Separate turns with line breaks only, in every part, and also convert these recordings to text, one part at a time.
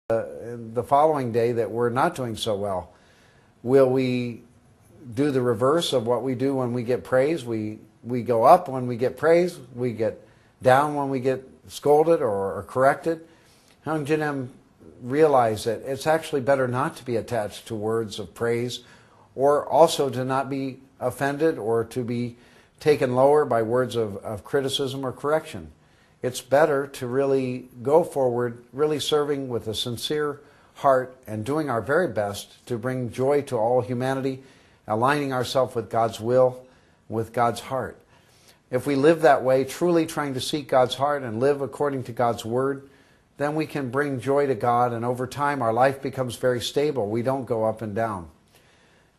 the following day that we're not doing so well? Will we do the reverse of what we do when we get praise? We go up when we get praise. We get down when we get scolded or corrected. Hyung Jin realized that it's actually better not to be attached to words of praise, or also to not be offended or to be taken lower by words of criticism or correction. It's better to really go forward, really serving with a sincere heart and doing our very best to bring joy to all humanity, aligning ourselves with God's will, with God's heart. If we live that way, truly trying to seek God's heart and live according to God's word, then we can bring joy to God, and over time our life becomes very stable. We don't go up and down.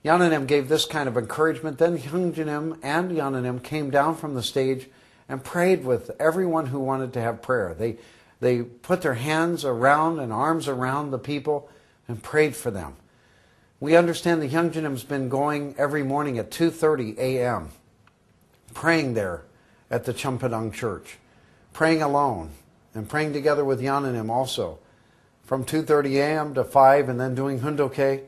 Yeonanim gave this kind of encouragement. Then Hyung Jin and Yeonanim came down from the stage and prayed with everyone who wanted to have prayer. They put their hands around and arms around the people and prayed for them. We understand that Hyung Jinim's been going every morning at 2:30 a.m., praying there at the Chumpadong Church, praying alone and praying together with Yeonanim also, from 2:30 a.m. to 5, and then doing Hundoke,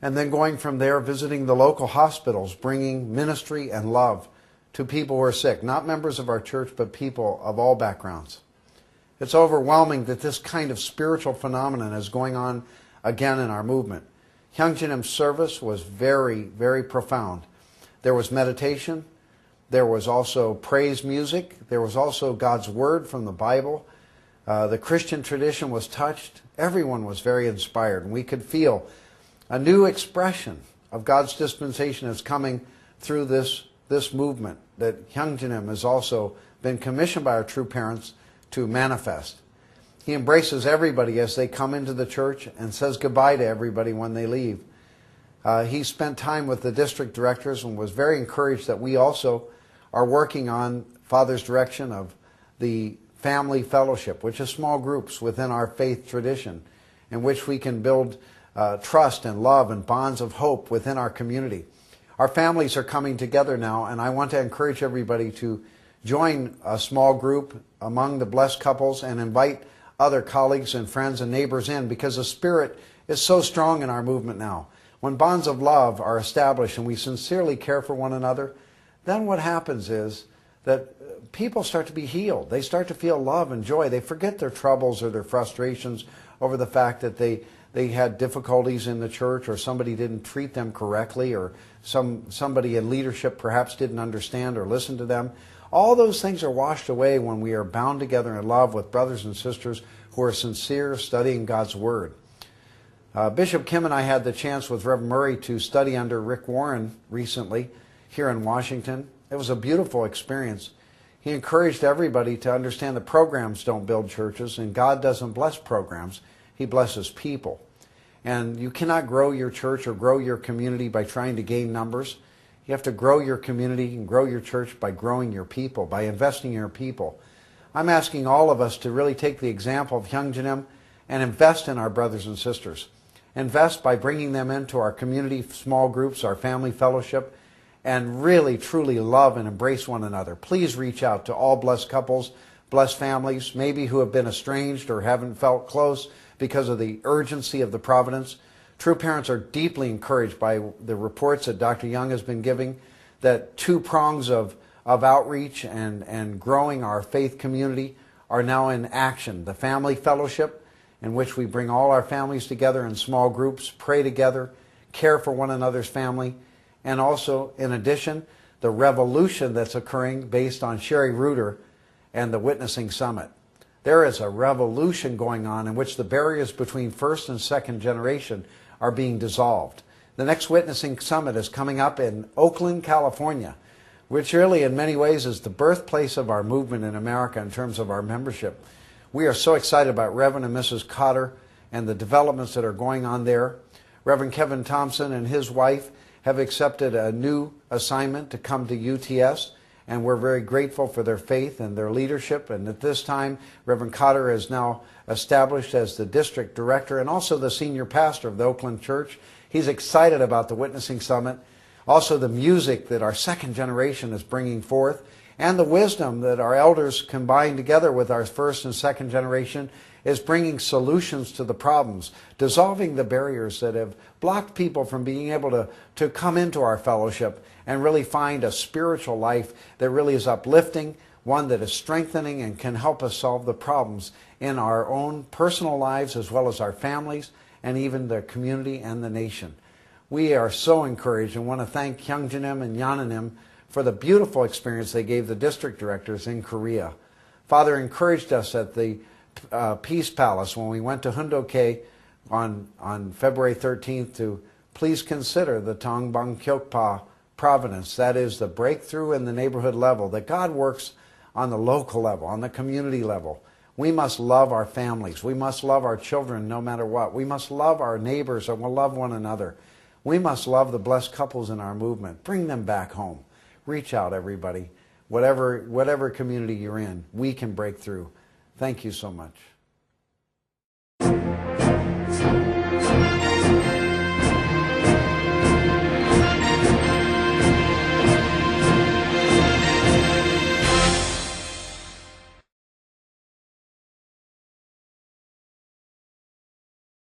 and then going from there visiting the local hospitals, bringing ministry and love to people who are sick, not members of our church, but people of all backgrounds. It's overwhelming that this kind of spiritual phenomenon is going on again in our movement. Hyung Jinim's service was very, very profound. There was meditation. There was also praise music. There was also God's word from the Bible. The Christian tradition was touched. Everyone was very inspired, and we could feel a new expression of God's dispensation is coming through this movement that Hyung Jinim has also been commissioned by our true parents to manifest. He embraces everybody as they come into the church and says goodbye to everybody when they leave. He spent time with the district directors and was very encouraged that we also are working on Father's direction of the family fellowship, which is small groups within our faith tradition, in which we can build trust and love and bonds of hope within our community. Our families are coming together now, and I want to encourage everybody to join a small group among the blessed couples and invite other colleagues and friends and neighbors in, because the Spirit is so strong in our movement now. When bonds of love are established and we sincerely care for one another, then what happens is that people start to be healed. They start to feel love and joy. They forget their troubles or their frustrations over the fact that they had difficulties in the church, or somebody didn't treat them correctly, or somebody in leadership perhaps didn't understand or listen to them. All those things are washed away when we are bound together in love with brothers and sisters who are sincere, studying God's Word. Bishop Kim and I had the chance with Reverend Murray to study under Rick Warren recently here in Washington. It was a beautiful experience. He encouraged everybody to understand that programs don't build churches, and God doesn't bless programs. He blesses people. And you cannot grow your church or grow your community by trying to gain numbers. You have to grow your community and grow your church by growing your people, by investing in your people. I'm asking all of us to really take the example of Hyung Jinim and invest in our brothers and sisters. Invest by bringing them into our community small groups, our family fellowship, and really, truly love and embrace one another. Please reach out to all blessed couples, blessed families, maybe who have been estranged or haven't felt close because of the urgency of the providence. True parents are deeply encouraged by the reports that Dr. Young has been giving, that two prongs of outreach and growing our faith community are now in action. The family fellowship, in which we bring all our families together in small groups, pray together, care for one another's family, and also, in addition, the revolution that's occurring based on Sherry Reuter and the Witnessing Summit. There is a revolution going on in which the barriers between first and second generation are being dissolved. The next Witnessing Summit is coming up in Oakland, California, which really in many ways is the birthplace of our movement in America in terms of our membership. We are so excited about Reverend and Mrs. Cotter and the developments that are going on there. Reverend Kevin Thompson and his wife have accepted a new assignment to come to UTS, and we're very grateful for their faith and their leadership. And at this time, Reverend Cotter is now established as the district director and also the senior pastor of the Oakland Church. He's excited about the Witnessing Summit, also the music that our second generation is bringing forth, and the wisdom that our elders combine together with our first and second generation is bringing solutions to the problems, dissolving the barriers that have blocked people from being able to come into our fellowship and really find a spiritual life that really is uplifting, one that is strengthening and can help us solve the problems in our own personal lives as well as our families and even the community and the nation. We are so encouraged and want to thank Hyungjanim and Yananim for the beautiful experience they gave the district directors in Korea. Father encouraged us at the Peace Palace when we went to Hoon-dok-hae on February 13th to please consider the Tongbang-kyokpa providence. That is the breakthrough in the neighborhood level, that God works on the local level, on the community level. We must love our families. We must love our children no matter what. We must love our neighbors and we'll love one another. We must love the blessed couples in our movement. Bring them back home. Reach out, everybody. Whatever community you're in, we can break through. Thank you so much.